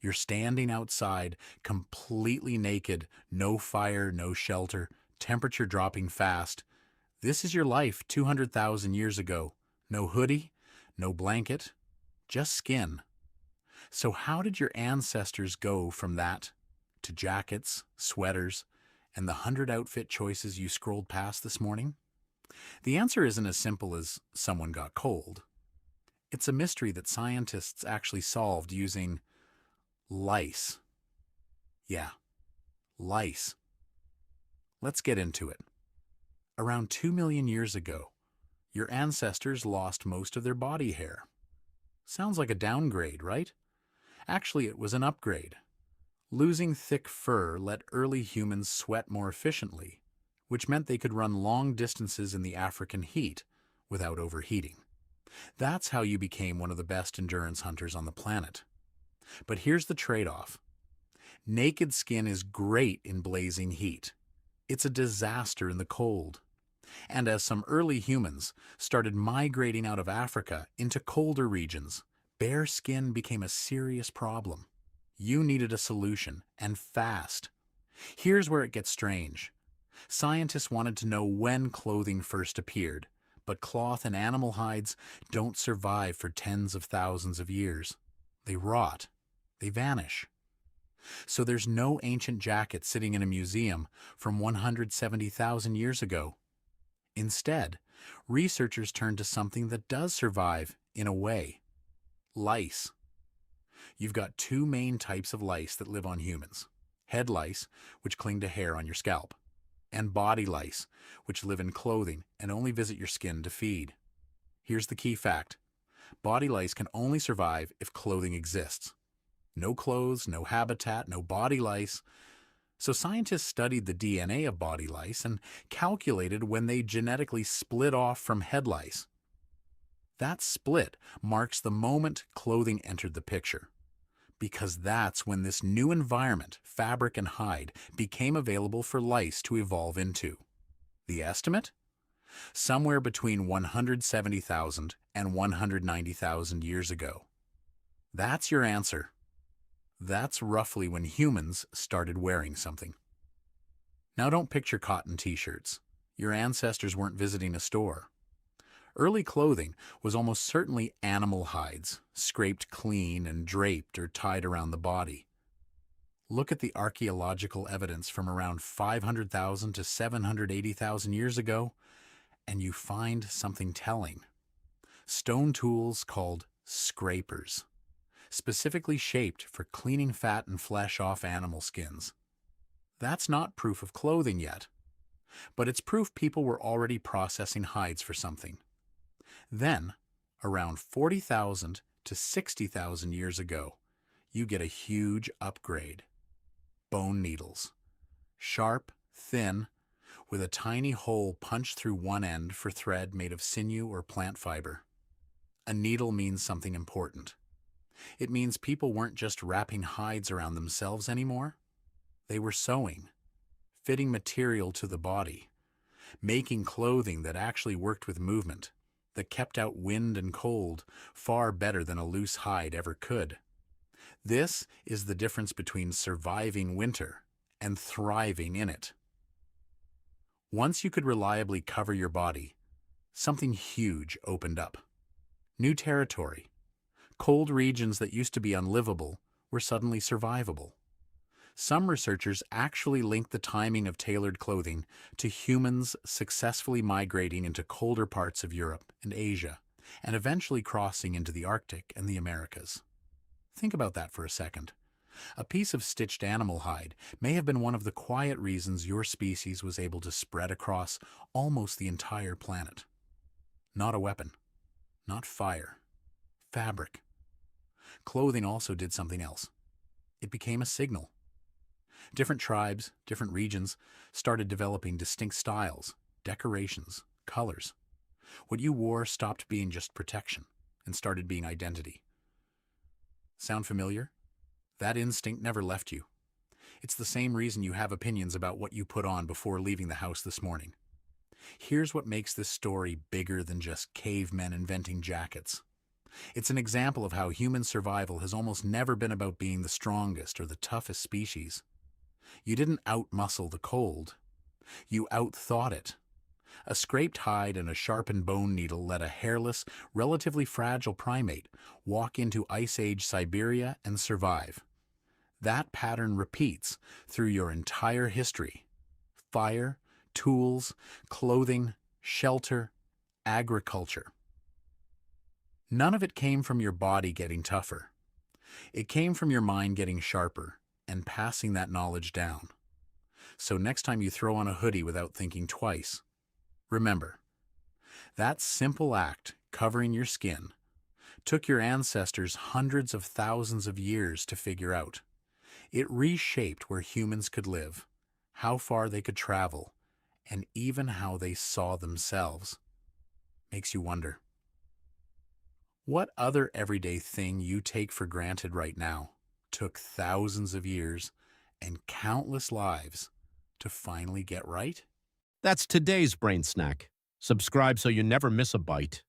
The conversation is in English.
You're standing outside, completely naked, no fire, no shelter, temperature dropping fast. This is your life 200,000 years ago. No hoodie, no blanket, just skin. So, how did your ancestors go from that to jackets, sweaters, and the 100 outfit choices you scrolled past this morning? The answer isn't as simple as someone got cold. It's a mystery that scientists actually solved using lice. Yeah, lice. Let's get into it. Around 2 million years ago, your ancestors lost most of their body hair. Sounds like a downgrade, right? Actually, it was an upgrade. Losing thick fur let early humans sweat more efficiently, which meant they could run long distances in the African heat without overheating. That's how you became one of the best endurance hunters on the planet. But here's the trade-off. Naked skin is great in blazing heat. It's a disaster in the cold. And as some early humans started migrating out of Africa into colder regions, bare skin became a serious problem. You needed a solution, and fast. Here's where it gets strange. Scientists wanted to know when clothing first appeared, but cloth and animal hides don't survive for tens of thousands of years. They rot. They vanish. So there's no ancient jacket sitting in a museum from 170,000 years ago. Instead, researchers turned to something that does survive, in a way: lice. You've got two main types of lice that live on humans: head lice, which cling to hair on your scalp, and body lice, which live in clothing and only visit your skin to feed. Here's the key fact: body lice can only survive if clothing exists. No clothes, no habitat, no body lice. So scientists studied the DNA of body lice and calculated when they genetically split off from head lice. That split marks the moment clothing entered the picture, because that's when this new environment, fabric and hide, became available for lice to evolve into. The estimate? Somewhere between 170,000 and 190,000 years ago. That's your answer. That's roughly when humans started wearing something. Now don't picture cotton t-shirts. Your ancestors weren't visiting a store. Early clothing was almost certainly animal hides, scraped clean and draped or tied around the body. Look at the archaeological evidence from around 500,000 to 780,000 years ago, and you find something telling. Stone tools called scrapers, specifically shaped for cleaning fat and flesh off animal skins. That's not proof of clothing yet, but it's proof people were already processing hides for something. Then, around 40,000 to 60,000 years ago, you get a huge upgrade. Bone needles. Sharp, thin, with a tiny hole punched through one end for thread made of sinew or plant fiber. A needle means something important. It means people weren't just wrapping hides around themselves anymore. They were sewing, fitting material to the body, making clothing that actually worked with movement, that kept out wind and cold far better than a loose hide ever could. This is the difference between surviving winter and thriving in it. Once you could reliably cover your body, something huge opened up. New territory. Cold regions that used to be unlivable were suddenly survivable. Some researchers actually linked the timing of tailored clothing to humans successfully migrating into colder parts of Europe and Asia, and eventually crossing into the Arctic and the Americas. Think about that for a second. A piece of stitched animal hide may have been one of the quiet reasons your species was able to spread across almost the entire planet. Not a weapon, not fire, fabric. Clothing also did something else. It became a signal. Different tribes, different regions started developing distinct styles, decorations, colors. What you wore stopped being just protection and started being identity. Sound familiar? That instinct never left you. It's the same reason you have opinions about what you put on before leaving the house this morning. Here's what makes this story bigger than just cavemen inventing jackets. It's an example of how human survival has almost never been about being the strongest or the toughest species. You didn't outmuscle the cold, you outthought it. A scraped hide and a sharpened bone needle let a hairless, relatively fragile primate walk into Ice Age Siberia and survive. That pattern repeats through your entire history. Fire, tools, clothing, shelter, agriculture. None of it came from your body getting tougher. It came from your mind getting sharper and passing that knowledge down. So next time you throw on a hoodie without thinking twice, remember, that simple act, covering your skin, took your ancestors hundreds of thousands of years to figure out. It reshaped where humans could live, how far they could travel, and even how they saw themselves. Makes you wonder, what other everyday thing you take for granted right now took thousands of years and countless lives to finally get right? That's today's Brain Snack. Subscribe so you never miss a bite.